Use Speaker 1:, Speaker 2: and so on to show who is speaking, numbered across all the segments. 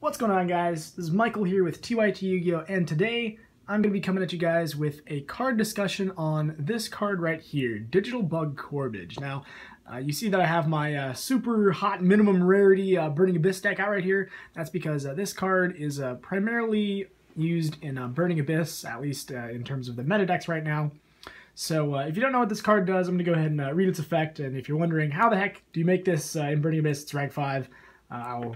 Speaker 1: What's going on, guys? This is Michael here with TYT Yugioh, and today I'm going to be coming at you guys with a card discussion on this card right here, Digital Bug Corebage. Now, you see that I have my super hot minimum rarity Burning Abyss deck out right here. That's because this card is primarily used in Burning Abyss, at least in terms of the meta decks right now. So if you don't know what this card does, I'm going to go ahead and read its effect, and if you're wondering how the heck do you make this in Burning Abyss, it's rank 5.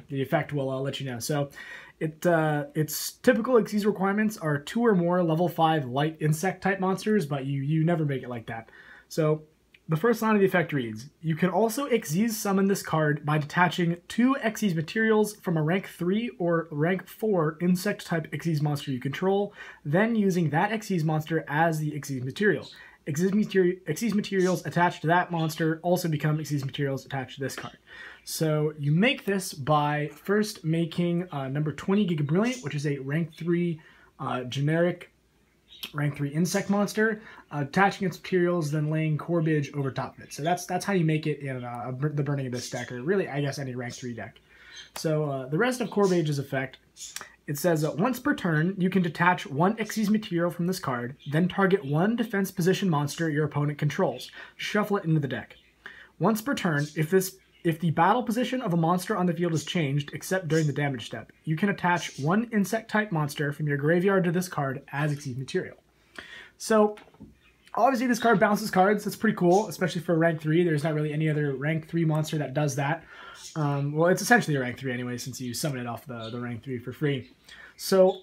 Speaker 1: The effect will let you know. So its typical Xyz requirements are 2 or more level 5 light insect type monsters, but you never make it like that. So the first line of the effect reads, you can also Xyz summon this card by detaching 2 Xyz materials from a rank 3 or rank 4 insect type Xyz monster you control, then using that Xyz monster as the Xyz material. Xyz materials attached to that monster also become Xyz materials attached to this card. So you make this by first making number 20 Giga Brilliant, which is a rank 3 generic rank 3 insect monster, attaching its materials, then laying Corebage over top of it. So that's how you make it in the Burning Abyss deck, or really, I guess, any rank 3 deck. So the rest of Corebage's effect, it says once per turn, you can detach 1 Xyz material from this card, then target 1 defense position monster your opponent controls. Shuffle it into the deck. Once per turn, if the battle position of a monster on the field is changed, except during the damage step, you can attach 1 insect-type monster from your graveyard to this card as Xyz material. So, obviously this card bounces cards. That's pretty cool, especially for rank 3. There's not really any other rank 3 monster that does that. Well, it's essentially a rank 3 anyway, since you summon it off the rank 3 for free. So,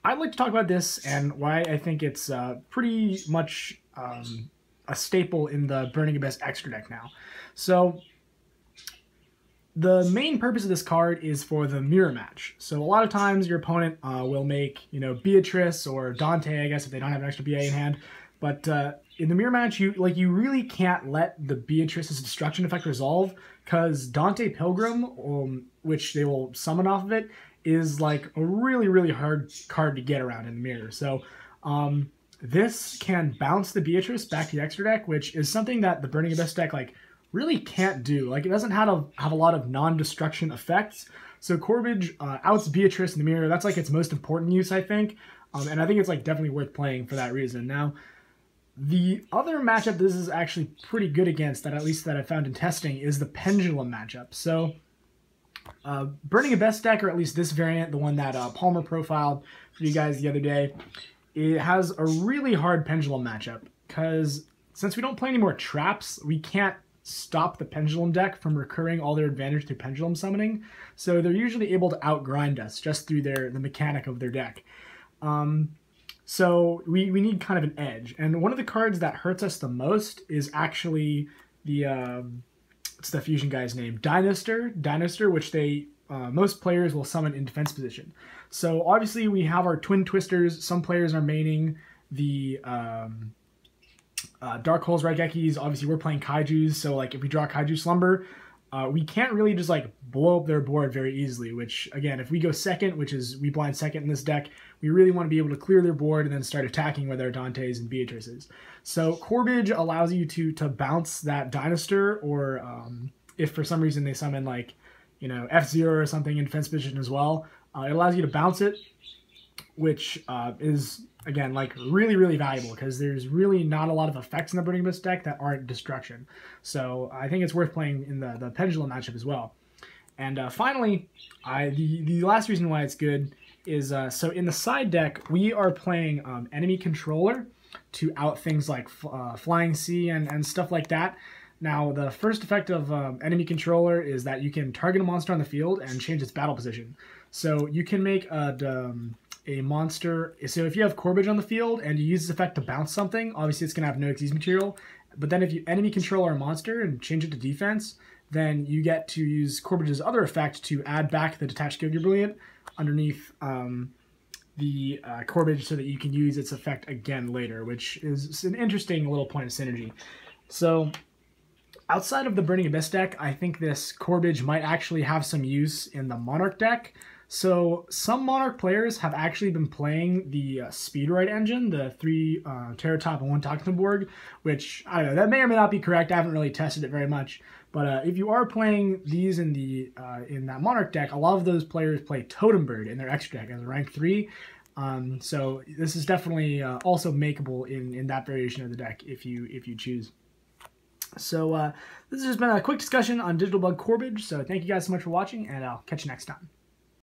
Speaker 1: I'd like to talk about this and why I think it's pretty much a staple in the Burning Abyss extra deck now. So, the main purpose of this card is for the mirror match. So a lot of times your opponent will make, Beatrice or Dante, I guess, if they don't have an extra BA in hand. But in the mirror match, you really can't let the Beatrice's destruction effect resolve, because Dante Pilgrim, which they will summon off of it, is like a really, really hard card to get around in the mirror. So this can bounce the Beatrice back to the extra deck, which is something that the Burning Abyss deck really can't do. It doesn't have a lot of non-destruction effects. So Corebage outs Beatrice in the mirror. That's its most important use, I think. And I think it's definitely worth playing for that reason. Now, the other matchup this is actually pretty good against, at least that I found in testing, is the Pendulum matchup. So Burning Abyss deck, or at least this variant, the one that Palmer profiled for you guys the other day, it has a really hard Pendulum matchup, because since we don't play any more traps, we can't stop the Pendulum deck from recurring all their advantage through Pendulum summoning. So they're usually able to outgrind us just through the mechanic of their deck. So we need kind of an edge. And one of the cards that hurts us the most is actually the, what's the fusion guy's name? Dinoster, which most players will summon in defense position. So obviously we have our Twin Twisters. Some players are maining the Dark Holes Raigekis. Obviously we're playing Kaijus, so if we draw Kaiju Slumber, we can't really just blow up their board very easily, which again, if we go second, which is we blind second in this deck, we really want to be able to clear their board and then start attacking with our Dantes and Beatrices. So Corebage allows you to bounce that Dinoster, or if for some reason they summon F-Zero or something in defense position as well, it allows you to bounce it, which is again really, really valuable, because there's really not a lot of effects in the Burning Abyss deck that aren't destruction. So I think it's worth playing in the Pendulum matchup as well. And finally, the last reason why it's good is so in the side deck we are playing Enemy Controller to out things like Flying Sea and stuff like that. Now, the first effect of Enemy Controller is that you can target a monster on the field and change its battle position. So you can make a monster, so if you have Corebage on the field and you use this effect to bounce something, obviously it's going to have no Xyz material, but then if you enemy controller a monster and change it to defense, then you get to use Corbage's other effect to add back the detached Giga Brilliant underneath the Corebage, so that you can use its effect again later, which is an interesting little point of synergy. So outside of the Burning Abyss deck, I think this Corebage might actually have some use in the Monarch deck. So some Monarch players have actually been playing the Speedrite engine, the 3 Terratop and 1 Toxnaborg, which, I don't know, that may or may not be correct. I haven't really tested it very much. But if you are playing these in that Monarch deck, a lot of those players play Totem Bird in their extra deck as a rank 3. So this is definitely also makeable in that variation of the deck if you choose. So this has just been a quick discussion on Digital Bug Corebage. So thank you guys so much for watching, and I'll catch you next time.